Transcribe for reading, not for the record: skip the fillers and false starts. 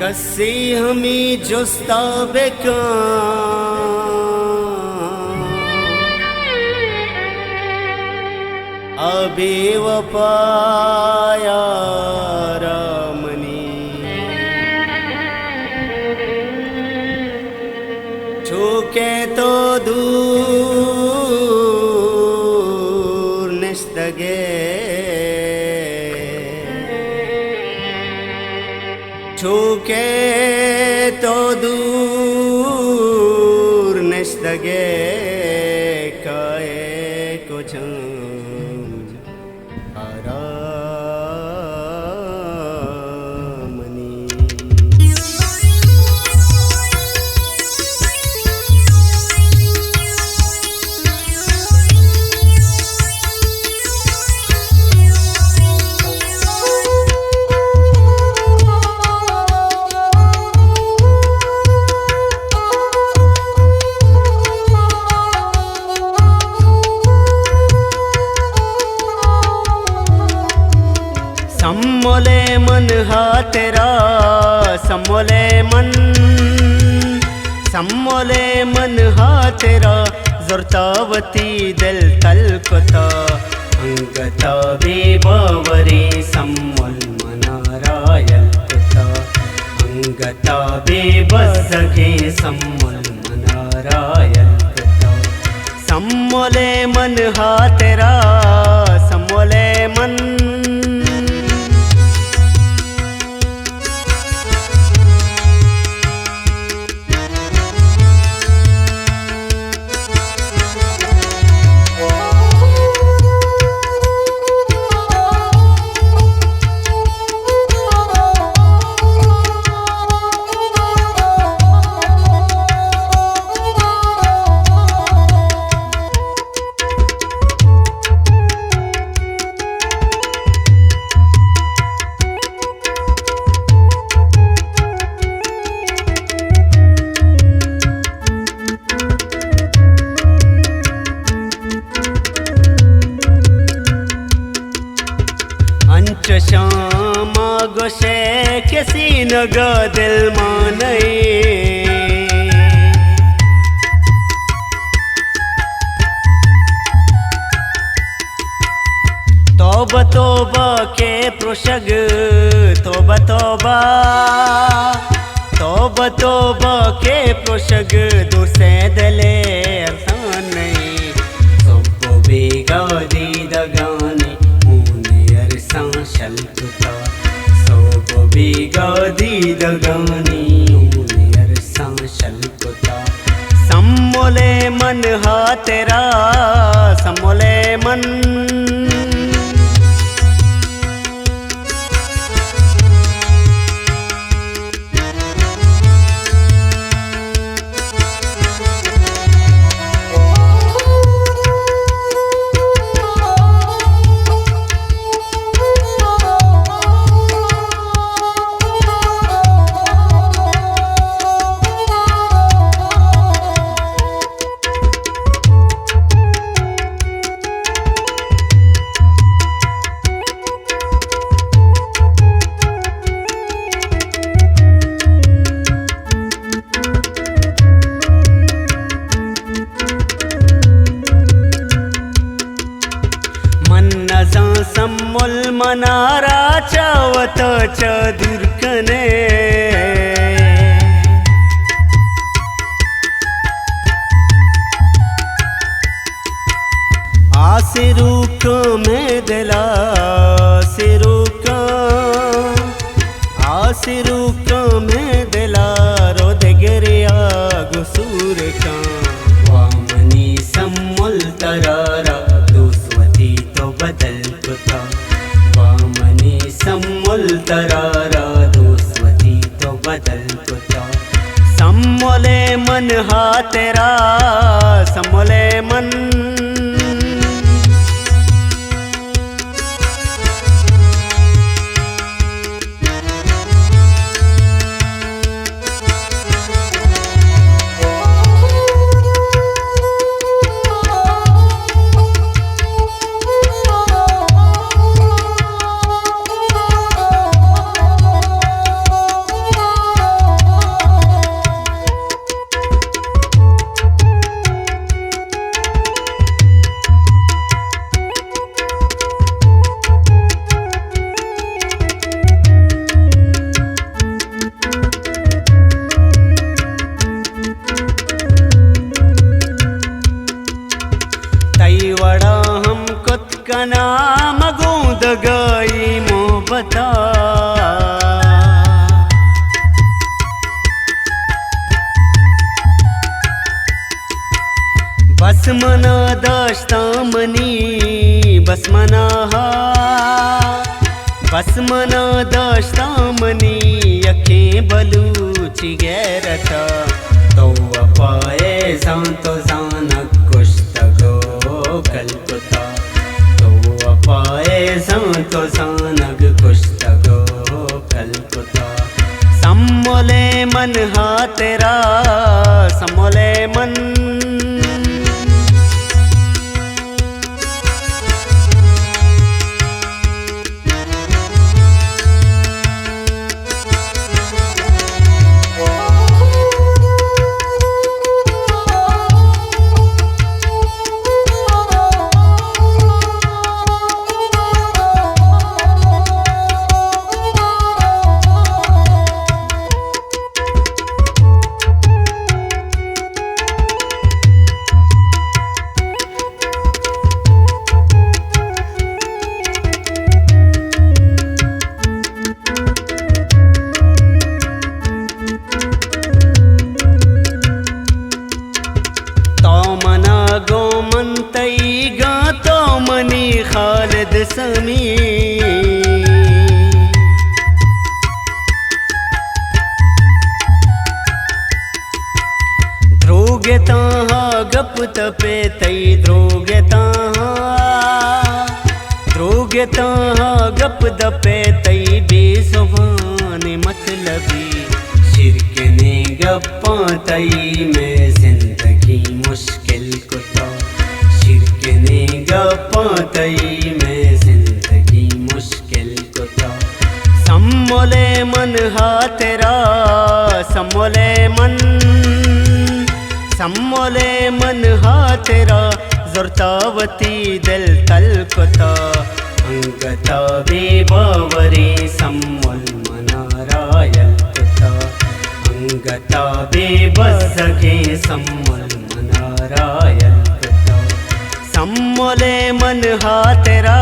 कस्सी हमी जोस्ता बेका अबे वफाया रामनी छूके तो दूर निस्तगे छूके तो दूर निस्तगे काए कुछ सम्मोले मन हा तेरा सम्मोले मन हा तेरा जोरतावती दिल तलकता अंगता बेबावरी सम्मोल मनारायल कता अंगता बेबसगे सम्मोल मनारायल कता सम्मोले मन हा तेरा सम्मोले मन श्यामा गोशे किसी नग दिल माने तोबा तोबा के प्रोशग तोबा तोबा तोबा तोबा के प्रोशग दुसे दले अरसान नहीं सबो बेगा दी दगाने शल्कुता सोबो बीगा दी दगानी अरसा शल्कुता सम्मोले मन हा तेरा सम्मोले मन सम्मोल मनारा चावत चदुर्कने आसिरुक में दिला आसिरुक में दिला रो देगरिया गुसूर का वामनी सम्मोल तरारा दुस्वती तो बदल वामनी सम्मोल तरारा दुस्वती तो बदल कुता सम्मोले मन हा तेरा सम्मोले मन तई वड़ा हम कुत का नाम गूंद गई मोहब्बता बस मना दाश्ता मनी बस मना बस मना दाश्ता मनी यखें बलूची गैरता तो अपाए सांतो जानक कुश्तगो कल्पता तो अपाए सांतो जानक कुश्तगो कल्पता सम्मोले मन हा तेरा सम्मोले मन खालिद समी ध्रुगता गप तपे तई ध्रुगता गप दपे तई बेजुबान मतलबी शिरकने गप्पा तई में जिंदगी मुश्किल कुता शिरकने गप्पा तई में जिंदगी मुश्किल कुता सम्मोले मन हा तेरा सम्मोले मन हा तेरा जुर्तावती दिल तल कुता अंगता बेबावरी सम्मोल मनारायल कुता अंगता बेबसगे सम्मोल मनारायल कुता सम्मोले मन हा तेरा